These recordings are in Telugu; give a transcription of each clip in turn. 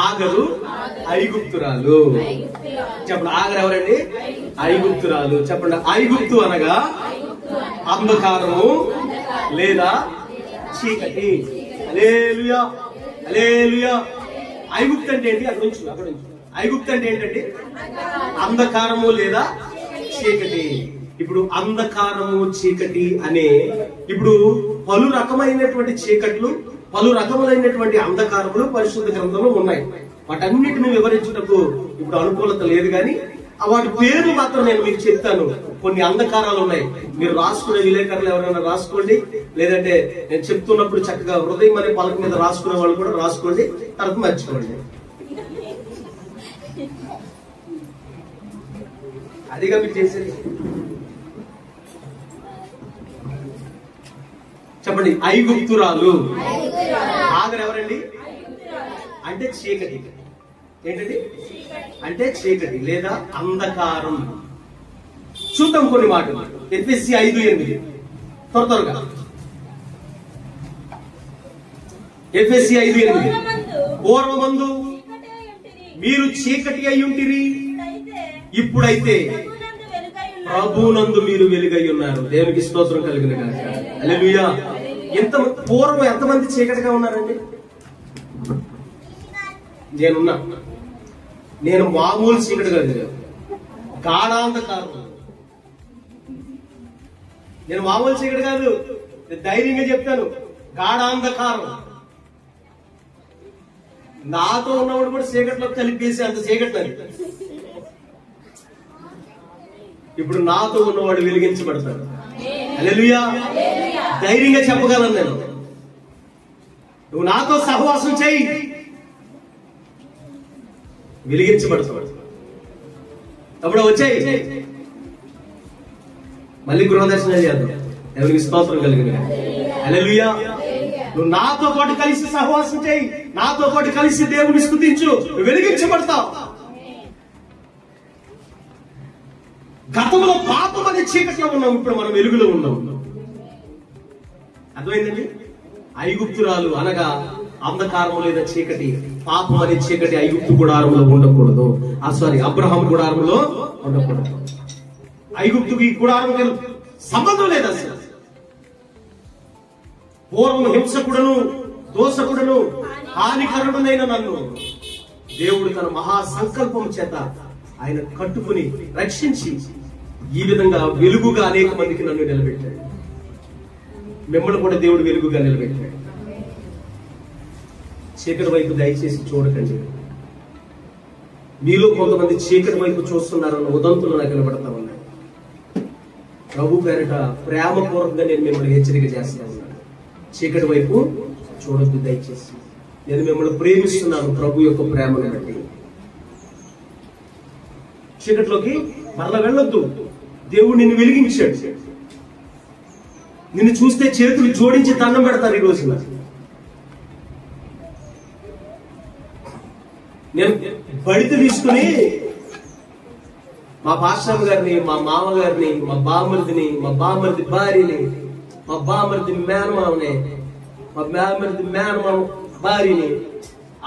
ఆగరు ఐగుప్తురాలు. చెప్పండి, ఆగరు ఎవరండి? ఐగుప్తురాలు. చెప్పండి, ఐగుప్తు అనగా అంధకారము లేదా చీకటి. హల్లెలూయా, హల్లెలూయా. ఐగుప్తు అంటే ఏంటి? అక్కడ నుంచి ఐగుప్తు అంటే ఏంటండి? అంధకారము లేదా చీకటి. ఇప్పుడు అంధకారము చీకటి అనే ఇప్పుడు పలు రకమైనటువంటి చీకట్లు, పలు రకములైనటువంటి అంధకారములు పరిశుద్ధ గ్రంథంలో ఉన్నాయి. వాటన్నిటిని వివరించుటకు ఇప్పుడు అనుకూలత లేదు, కానీ వాటి పేర్లు మాత్రం నేను మీకు చెప్తాను. కొన్ని అంధకారాలు ఉన్నాయి, మీరు రాసుకునే విలేకరులు ఎవరైనా రాసుకోండి, లేదంటే నేను చెప్తున్నప్పుడు చక్కగా హృదయం అనే పలక మీద రాసుకునే వాళ్ళు కూడా రాసుకోండి, తర్వాత మర్చిపోండి. అదిగా మీరు చేసేది. చెప్పండి, ఐగుప్తురాలు. ఆగరు ఎవరండి? అంటే చీకటి. ఏంటండి? అంటే చీకటి లేదా అంధకారం. చూద్దాం కొన్ని మాటలు. ఎఫెసీ 5:8 త్వరగా. ఎఫెసీ 5:8 పూర్వమందు మీరు చీకటి అయ్యుంటిరి, ఇప్పుడైతే ప్రభునందు మీరు వెలుగై ఉన్నారు. దేవునికి స్తోత్రం కలిగిన గాక. హల్లెలూయా. పూర్వం ఎంతమంది చీకటిగా ఉన్నారండి? నేను మామూలు చీకటి కాదు, గాఢాంధకారం. నేను మామూలు చీకటి కాదు, ధైర్యంగా చెప్తాను, గాఢాంధకారం. నాతో ఉన్నవాడు కూడా చీకట్లో కలిపేసి అంత చీకటి. ఇప్పుడు నాతో ఉన్నవాడు వెలిగించబడతాడు. హల్లెలూయా. ధైర్యంగా చెప్పగలను నేను. నువ్వు నాతో సహవాసం చేయి, వెలిగించబడతాడు. అప్పుడు వచ్చాయి మళ్ళీ గృహదర్శనం చేద్దాం. ఎవరికి స్తోత్రం కలిగిన. హల్లెలూయా. నువ్వు నాతో పాటు కలిసి సహవాసం చేయి, నాతో పాటు కలిసి దేవుని స్తుతించు, వెలిగించబడతావు. గతంలో పాపం అనే చీకట్లో ఉన్నాం, ఇప్పుడు మనం వెలుగులో ఉన్నాం. అర్థమైందండి? ఐగుప్తురాలు అనగా అంధకారము లేదా చీకటి. పాపం అనే చీకటి ఐగుప్తు గుడారంలో ఉండకూడదు. అబ్రహాం గుడారంలో ఉండకూడదు. ఐగుప్తుకి గుడారం సంబంధం లేదు అసలు. పూర్వం హింసకుడును దోషకుడును హానికరుడునైన నన్ను దేవుడు తన మహా సంకల్పం చేత ఆయన కట్టుకుని రక్షించి ఈ విధంగా వెలుగుగా అనేక మందికి నన్ను నిలబెట్టాడు. మిమ్మల్ని కూడా దేవుడు వెలుగుగా నిలబెట్టాడు. చీకటి వైపు దయచేసి చూడకండి. మీలో కొంతమంది చీకటి వైపు చూస్తున్నారన్న ఉదంతులు నాకు నిలబడతా ఉన్నాయి. ప్రభు పేరిట ప్రేమపూర్వకంగా నేను మిమ్మల్ని హెచ్చరిక చేస్తా ఉన్నాను. చీకటి వైపు చూడొద్దు దయచేసి. నేను మిమ్మల్ని ప్రేమిస్తున్నాను ప్రభు యొక్క ప్రేమను బట్టి. చీకటిలోకి మరలా వెళ్ళొద్దు. దేవుడు నిన్ను వెలిగించాడు. నిన్ను చూస్తే చేతులు జోడించి దండం పెడతారు. ఈ రోజున నేను బడిత తీసుకుని మా పాస్టర్ గారిని, మా మామగారిని, మా బామర్దిని, మా బామర్ది భార్యని, మా బామర్ది మేనమామని, మా బామర్ది మేనమామ భార్యని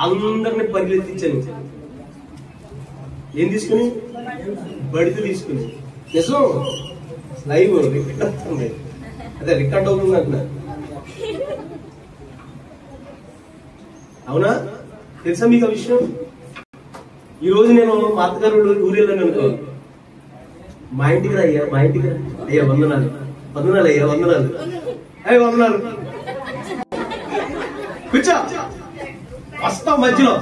అందరిని పరిగెత్తించాను. ఏం తీసుకుని? బడిత తీసుకుని. నిజం, లైవ్ రికార్డ్ అవుతుంది. అదే రికార్డ్ అవుతుంది అంటున్నారు. అవునా? తెలుసా మీకు ఆ విషయం? ఈ రోజు నేను మా అత్తగారు ఊరెళ్ళాను అనుకో, మా ఇంటికి రా అయ్యా, మా ఇంటికి రా అయ్యా, వందనాలు వందనాలు అయ్యా, వందనాలు అయ్యా, వందనాలు. కూర్చో, వస్తా మధ్యలో.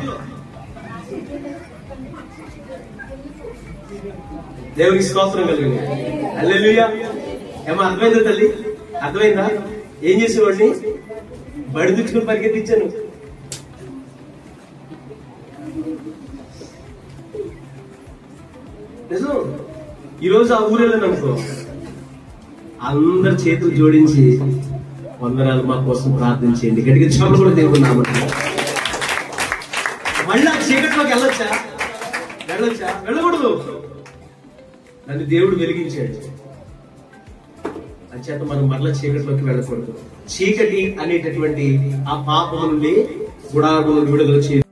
దేవునికి స్తోత్రం కలిగింది. హల్లెలూయా. ఏమో అర్థమైందా తల్లి? అర్థమైందా? ఏం చేసేవాడిని? బడి తెచ్చుకుని పరిగెత్తించాను. నిజం. ఈరోజు ఆ ఊరెళ్ళాను అనుకో, అందరు చేతులు జోడించి వందనాలు, మా కోసం ప్రార్థన చేయండి, గట్టిగా చప్పట్లు కూడా దేవుడు నామమున. మళ్ళీ ఆ చీకట్లోకి వెళ్ళొచ్చా? వెళ్ళకూడదు. నన్ను దేవుడు వెలిగించాడు. అంచేత మనం మరలా చీకటిలోకి వెళ్ళకూడదు. చీకటి అనేటటువంటి ఆ పాపం నుండి గుడారమును విడుదల చేయాలి.